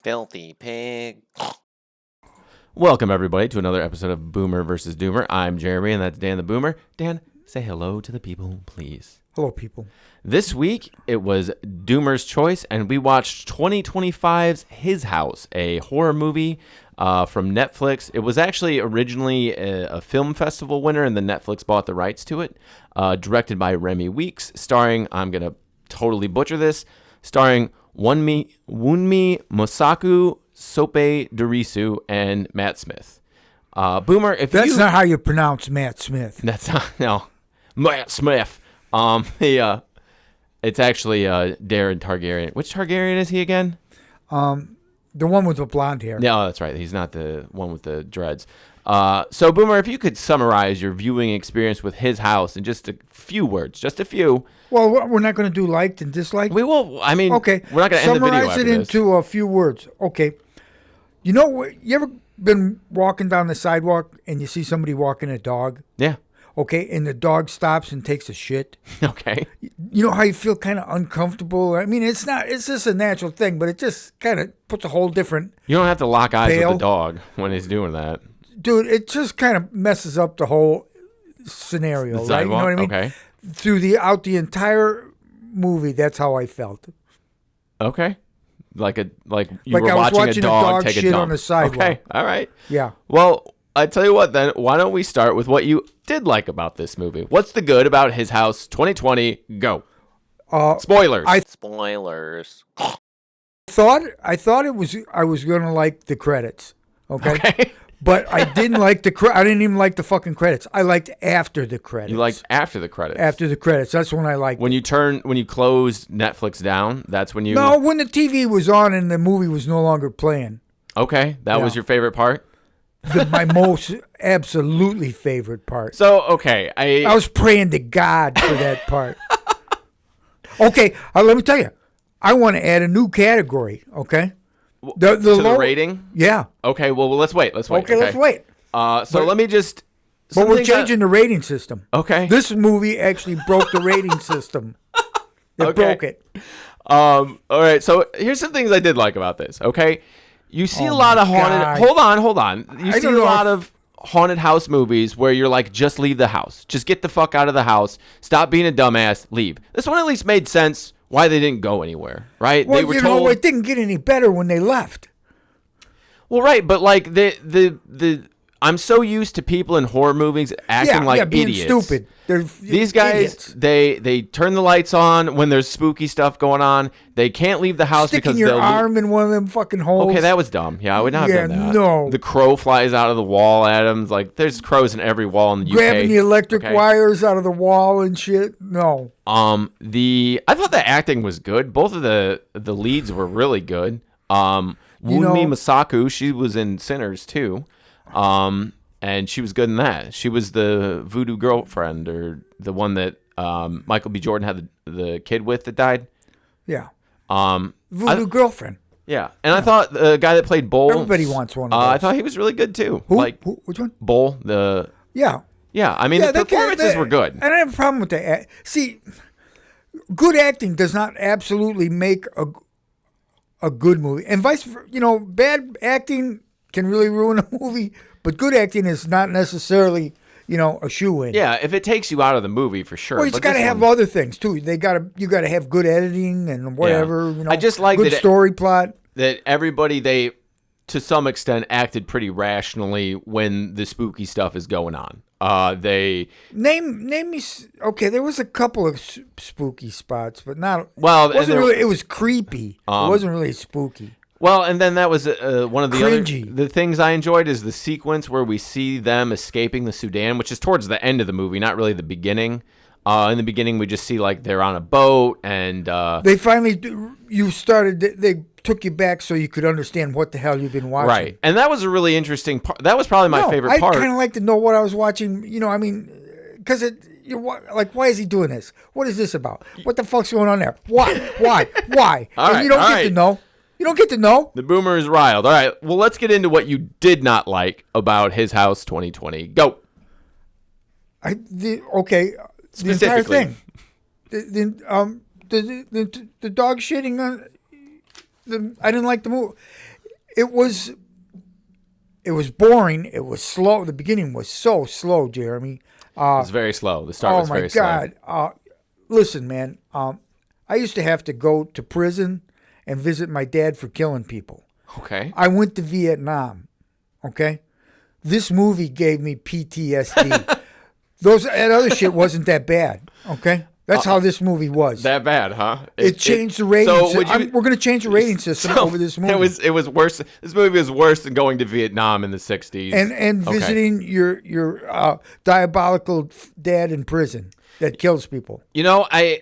Filthy pig. Welcome, everybody, to another episode of Boomer vs. Doomer. I'm Jeremy, and that's Dan the Boomer. Dan, say hello to the people, please. Hello, people. This week, it was Doomer's Choice, and we watched 2025's His House, a horror movie from Netflix. It was actually originally a film festival winner, and then Netflix bought the rights to it. Directed by Remy Weeks, starring, I'm going to totally butcher this, starring Wunmi Mosaku, Sope Dorisu, and Matt Smith. Boomer, if That's not how you pronounce Matt Smith. That's not, no. Matt Smith. It's actually Darren Targaryen. Which Targaryen is he again? The one with the blonde hair. No, that's right. He's not the one with the dreads. So, Boomer, if you could summarize your viewing experience with His House in just a few words, just a few. Well, we're not going to do liked and disliked. We will. I mean, okay. We're not going to end the video Summarize after it this. into a few words. Okay. You know, you ever been walking down the sidewalk and you see somebody walking a dog? Yeah. Okay, and the dog stops and takes a shit. Okay. You know how you feel kind of uncomfortable? I mean, it's just a natural thing, but it just kind of puts a whole different... You don't have to lock eyes Pale. with the dog when he's doing that. Dude, it just kind of messes up the whole scenario, The right? You know what I mean? Okay. Throughout the entire movie, that's how I felt. Okay. Like you Like were I was watching watching a dog take shit a dump. on the sidewalk. Okay. All right. Yeah. Well, I tell you what then, why don't we start with what you did like about this movie? What's the good about His House 2020? Go. Spoilers. Spoilers. I thought I was gonna like the credits. Okay. But I didn't like I didn't even like the fucking credits. I liked after the credits. You liked after the credits. After the credits. That's when I liked when you closed Netflix down, that's when you... No, when the TV was on and the movie was no longer playing. Okay, that was Yeah. your favorite part? My most absolutely favorite part. So, okay, I was praying to God for that part. Okay, let me tell you. I want to add a new category, okay? to the rating? Yeah. Okay, well, let's wait. Okay, let's wait. Let me just... But we're something changing the rating system. Okay. This movie actually broke the rating system. It broke it. All right, so here's some things I did like about this, okay? You see a lot of haunted... God. Hold on. You see a don't know lot of haunted house movies where you're like, just leave the house. Just get the fuck out of the house. Stop being a dumbass. Leave. This one at least made sense why they didn't go anywhere, right? Well, They were you told... know, it didn't get any better when they left. Well, right, but like the I'm so used to people in horror movies acting like being idiots. stupid. They're These guys, idiots. they turn the lights on when there's spooky stuff going on. They can't leave the house Sticking because your they'll... arm in one of them fucking holes. Okay, that was dumb. Yeah, I would not have done that. no. The crow flies out of the wall at him. Like, there's crows in every wall in the UK. Grabbing the electric okay? wires out of the wall and shit. No. I thought the acting was good. Both of the leads were really good. Wunmi Masaku, she was in Sinners too. And she was good in that. She was the voodoo girlfriend, or the one that Michael B. Jordan had the kid with that died. Yeah. Voodoo girlfriend. Yeah, and I thought the guy that played Bull... Everybody wants one of those. I thought he was really good too. Who? Like, Which one? Bull, Yeah. Yeah, I mean, the performances were good. I don't have a problem with that. See, good acting does not absolutely make a good movie. And vice versa, bad acting can really ruin a movie, but good acting is not necessarily, a shoe-in. Yeah, if it takes you out of the movie, for sure. Well, you got to have other things too. You got to have good editing and whatever. I just like good story plot. That everybody, they to some extent acted pretty rationally when the spooky stuff is going on. They name me. Okay, there was a couple of spooky spots, but not. Well, it wasn't really. It was creepy. It wasn't really spooky. Well, and then that was one of the Cringy. the things I enjoyed is the sequence where we see them escaping the Sudan, which is towards the end of the movie, not really the beginning. In the beginning, we just see like they're on a boat and they finally They took you back so you could understand what the hell you've been watching. Right, and that was a really interesting part. That was probably my favorite part. I kind of like to know what I was watching. Because why is he doing this? What is this about? What the fuck's going on there? Why? You don't get to know. You don't get to know. The Boomer is riled. All right, well, let's get into what you did not like about His House 2020. Go. The entire thing. The dog shitting on. I didn't like the movie. it was boring. It was slow. The beginning was so slow, Jeremy. It was very slow. The start was very slow. Oh my God! Listen, man. I used to have to go to prison and visit my dad for killing people. Okay. I went to Vietnam. Okay, this movie gave me PTSD. That other shit wasn't that bad. Okay, that's how this movie was. That bad, huh? It changed the rating. We're going to change the rating system over this movie. It was worse. This movie was worse than going to Vietnam in the 60s. And visiting your diabolical dad in prison that kills people. You know, I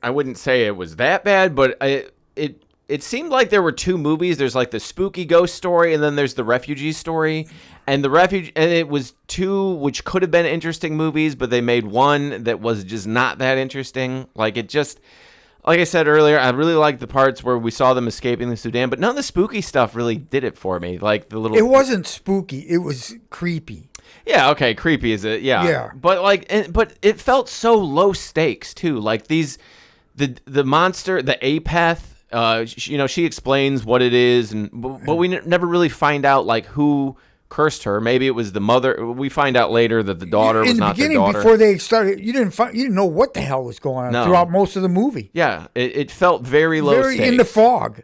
wouldn't say it was that bad, but it seemed like there were two movies. There's like the spooky ghost story, and then there's the refugee story. And it was two which could have been interesting movies, but they made one that was just not that interesting. Like I said earlier, I really liked the parts where we saw them escaping the Sudan, but none of the spooky stuff really did it for me. Like the little. It wasn't spooky. It was creepy. Yeah. Okay. Creepy is it? Yeah. Yeah. But but it felt so low stakes too. Like the monster, the Apeth. She explains what it is, but we never really find out like who cursed her. Maybe it was the mother. We find out later that the daughter was not their daughter. In the beginning, before they started, you didn't know what the hell was going on throughout most of the movie. Yeah, it felt very low stakes. In the fog.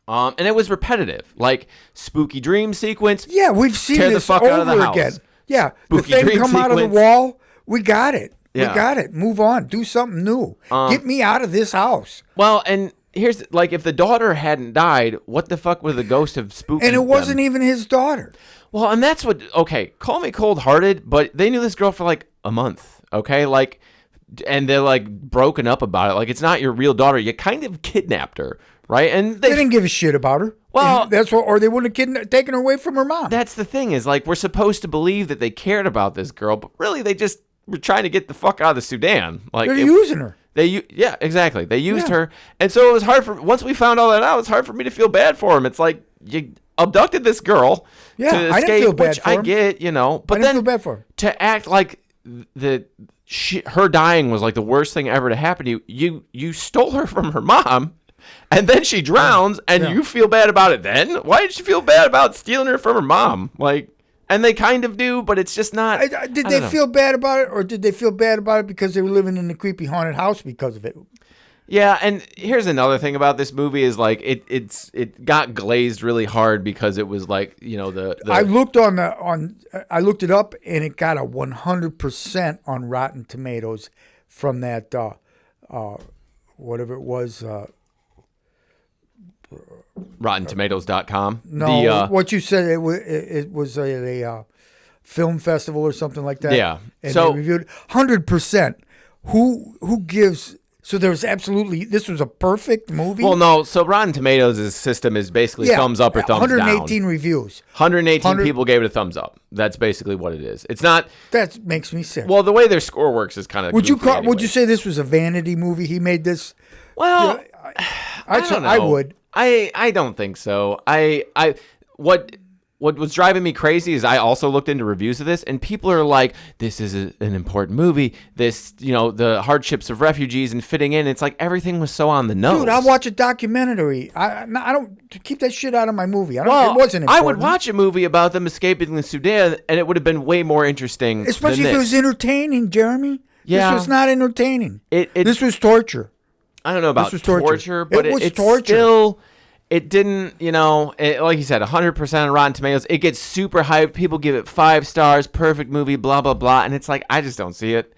And it was repetitive, like spooky dream sequence. Yeah, we've seen this over again. Yeah, Spooky the thing dream come out of the sequence. wall. We got it. Yeah. We got it. Move on. Do something new. Get me out of this house. Well, and here's like if the daughter hadn't died, what the fuck would the ghost have spooked? And it wasn't even his daughter. Well, and that's what. Okay, call me cold-hearted, but they knew this girl for like a month. Okay, like, and they're like broken up about it. Like it's not your real daughter. You kind of kidnapped her, right? And they didn't give a shit about her. Well, that's what, or they wouldn't have taken her away from her mom. That's the thing is like we're supposed to believe that they cared about this girl, but really they just were trying to get the fuck out of the Sudan. Like they're using her. Yeah, exactly. They used her, and so it was hard for. Once we found all that out, it's hard for me to feel bad for him. It's like you abducted this girl to escape, I didn't feel bad which for him. I get, but I didn't feel bad for him. To act like her dying was like the worst thing ever to happen to you. You stole her from her mom, and then she drowns, and you feel bad about it. Then why did you feel bad about stealing her from her mom? Like. And they kind of do, but it's just not. Did they feel bad about it, or did they feel bad about it because they were living in the creepy haunted house because of it? Yeah, and here's another thing about this movie is like it got glazed really hard because it was like the. I looked I looked it up and it got a 100% on Rotten Tomatoes from that whatever it was. RottenTomatoes.com. No, what you said it was a film festival or something like that. Yeah, and so they reviewed 100%. Who gives? So there was this was a perfect movie. Well, no. So Rotten Tomatoes' system is basically thumbs up or thumbs down. 118 reviews. 118 people gave it a thumbs up. That's basically what it is. It's not. That makes me sick. Well, the way their score works is kind of. Would you say this was a vanity movie? He made this. Well, I don't know. I would. I don't think so. What was driving me crazy is I also looked into reviews of this, and people are like, "This is an important movie. This, the hardships of refugees and fitting in." It's like everything was so on the nose. Dude, I'll watch a documentary. I don't keep that shit out of my movie. It wasn't important. I would watch a movie about them escaping the Sudan, and it would have been way more interesting. Especially if it was entertaining, Jeremy. Yeah. This was not entertaining. This was torture. I don't know about torture, but it was it's torture. Still, it didn't, like you said, 100% on Rotten Tomatoes. It gets super hyped. People give it 5 stars, perfect movie, blah, blah, blah. And it's like, I just don't see it.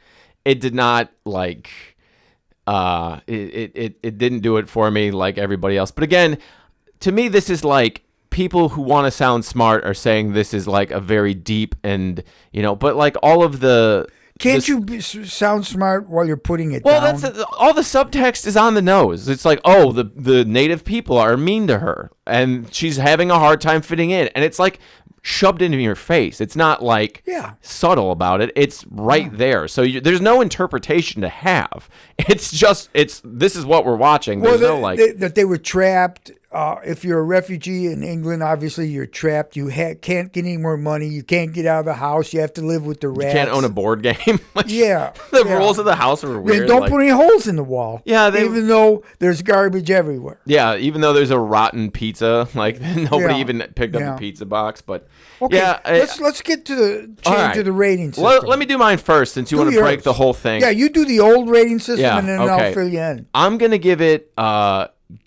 It did not, it didn't do it for me like everybody else. But again, to me, this is like people who want to sound smart are saying this is like a very deep and, but like all of the... Can't you sound smart while you're putting it down? Well, that's all the subtext is on the nose. It's like, oh, the native people are mean to her, and she's having a hard time fitting in, and it's like shoved into your face. It's not like subtle about it. It's right there. So there's no interpretation to have. It's just this is what we're watching. There's that they were trapped. if you're a refugee in England, obviously you're trapped. You can't get any more money. You can't get out of the house. You have to live with the You rats. can't own a board game. Like, Yeah. the yeah. rules of the house are weird. And don't like- put any holes in the wall. Yeah, even though there's garbage everywhere. Yeah, even though there's a rotten pizza, like nobody Yeah. even picked up Yeah. the pizza box. But Okay, yeah, let's get to the all change right. to the rating system. Let me do mine first, since you Do want to break yours. the whole thing. Yeah, you do the old rating system, Yeah, and then okay. I'll fill you in. I'm gonna give it.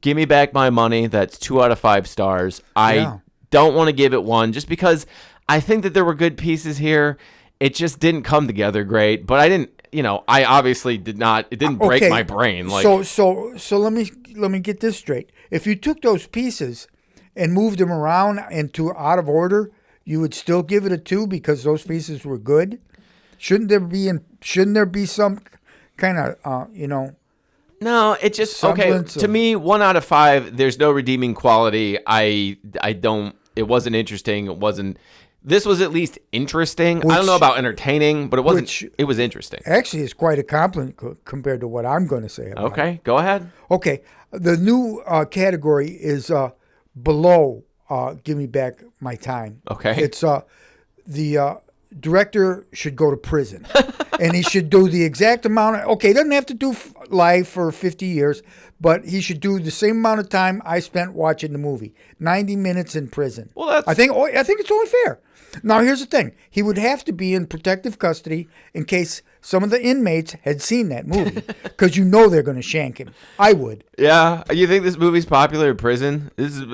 Give me back my money. That's 2 out of 5 stars. I Yeah. don't want to give it 1 just because I think that there were good pieces here. It just didn't come together great. But I didn't. I obviously did not. It didn't break Okay, my brain. Like so let me get this straight. If you took those pieces and moved them around into out of order, you would still give it a 2 because those pieces were good. Shouldn't there be some kind of No, it just okay. semblance To of- me, 1 out of 5. There's no redeeming quality. I don't. It wasn't interesting. It wasn't. This was at least interesting. I don't know Which- about entertaining, but it wasn't. which- It was interesting. actually is quite a compliment compared to what I'm going to say about it. Okay, go ahead. Okay, the new category is below. Give me back my time. Okay. It's the director should go to prison, and he should do the exact amount of. Okay, he doesn't have to do life for 50 years, but he should do the same amount of time I spent watching the movie. 90 minutes in prison. Well, that's- I think it's only fair. Now, here's the thing: he would have to be in protective custody in case some of the inmates had seen that movie, because they're going to shank him. I would. Yeah, you think this movie's popular in prison? This is,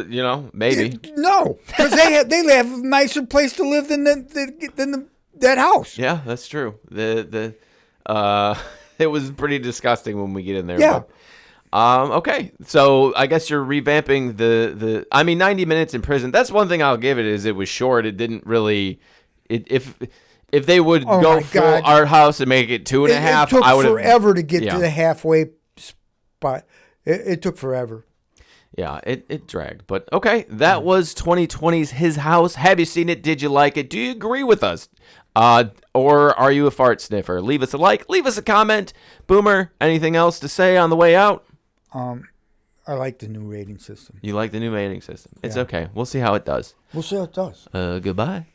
maybe. No, because they have a nicer place to live than that house. Yeah, that's true. The it was pretty disgusting when we get in there. Yeah. But, okay, so I guess you're revamping the. I mean, 90 minutes in prison. That's one thing I'll give it, is it was short. It didn't really. If they would Oh go my full God. art house and make it 2.5, It took I would have. forever to get yeah. to the halfway spot. It took forever. Yeah, it dragged. But okay, that was 2020's His House. Have you seen it? Did you like it? Do you agree with us? Or are you a fart sniffer? Leave us a like. Leave us a comment. Boomer, anything else to say on the way out? I like the new rating system. You like the new rating system. It's Yeah. okay. We'll see how it does. We'll see how it does. Goodbye.